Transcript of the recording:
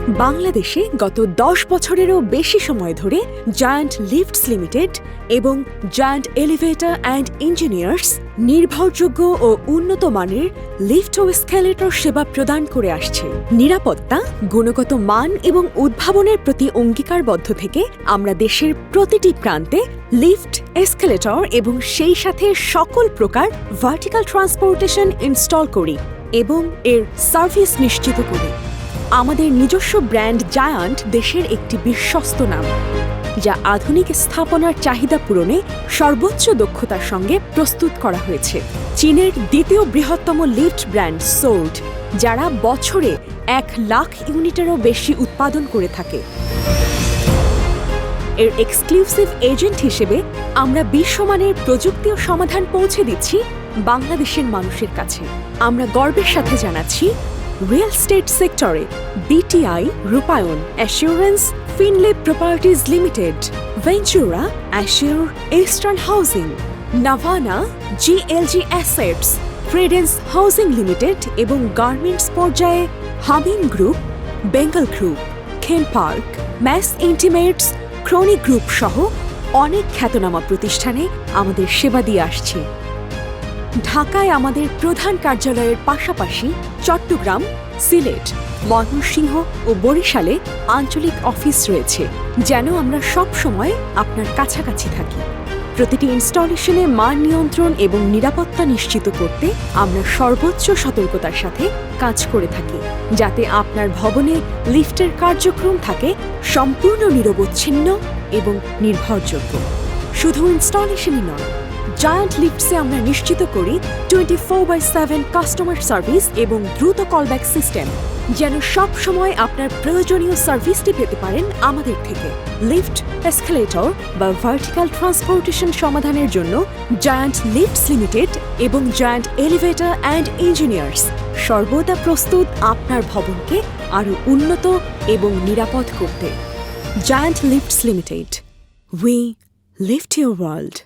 বাংলাদেশে গত 10 বছরেরও বেশি সময় ধরে জায়ান্ট লিফটস লিমিটেড এবং জায়ান্ট এলিভেটর অ্যান্ড ইঞ্জিনিয়ার্স নির্ভরযোগ্য ও উন্নত মানের লিফট ও এসকেলেটর সেবা প্রদান করে আসছে। নিরাপত্তা, গুণগত মান এবং উদ্ভাবনের প্রতি অঙ্গীকারবদ্ধ থেকে আমরা দেশের প্রতিটি প্রান্তে লিফট, এসকেলেটর এবং সেই সাথে সকল প্রকার ভার্টিক্যাল ট্রান্সপোর্টেশন ইনস্টল করি এবং এর সার্ভিস নিশ্চিত করি। আমাদের নিজস্ব ব্র্যান্ড জায়ান্ট দেশের একটি বিশ্বস্ত নাম, যা আধুনিক স্থাপনার চাহিদা পূরণে সর্বোচ্চ দক্ষতার সঙ্গে প্রস্তুত করা হয়েছে। চীনের দ্বিতীয় বৃহত্তম লিফট ব্র্যান্ড সোল্ড, যারা বছরে 1 লাখ ইউনিটেরও বেশি উৎপাদন করে থাকে। এর এক্সক্লুসিভ এজেন্ট হিসেবে আমরা বিশ্বমানের প্রযুক্তি ও সমাধান পৌঁছে দিচ্ছি বাংলাদেশের মানুষের কাছে। আমরা গর্বের সাথে জানাচ্ছি, রিয়েল এস্টেট সেক্টরে BTI, Rupayan, assurance, Finlay properties limited, Ventura, Assure, eastern housing, Navana, GLG assets, Credence housing limited এবং গার্মেন্টস পর্যায়ে Humming group, Bengal group, Khem park, Mass Intimates, Chronic group সহ অনেক খ্যাতনামা প্রতিষ্ঠানে আমাদের সেবা দিয়ে আসছে। ঢাকায় আমাদের প্রধান কার্যালয়ের পাশাপাশি চট্টগ্রাম, সিলেট, ময়মনসিংহ ও বরিশালে আঞ্চলিক অফিস রয়েছে, যেন আমরা সব সময় আপনার কাছাকাছি থাকি। প্রতিটি ইনস্টলেশনে মান নিয়ন্ত্রণ এবং নিরাপত্তা নিশ্চিত করতে আমরা সর্বোচ্চ সতর্কতার সাথে কাজ করে থাকি, যাতে আপনার ভবনে লিফটের কার্যক্রম থাকে সম্পূর্ণ নিরবচ্ছিন্ন এবং নির্ভরযোগ্য। শুধু ইনস্টলেশনই নয়, জায়ান্ট লিফটসে আমরা নিশ্চিত করি 24/7 কাস্টমার সার্ভিস এবং দ্রুত কলব্যাক সিস্টেম, যেন সব সময় আপনার প্রয়োজনীয় সার্ভিসটি পেতে পারেন আমাদের থেকে। লিফট, এসকেলেটর বা ভার্টিক্যাল ট্রান্সপোর্টেশন সমাধানের জন্য জায়ান্ট লিফটস লিমিটেড এবং জায়ান্ট এলিভেটর অ্যান্ড ইঞ্জিনিয়ার্স সর্বদা প্রস্তুত আপনার ভবনকে আরও উন্নত এবং নিরাপদ করতে। Giant lifts limited, we lift your world.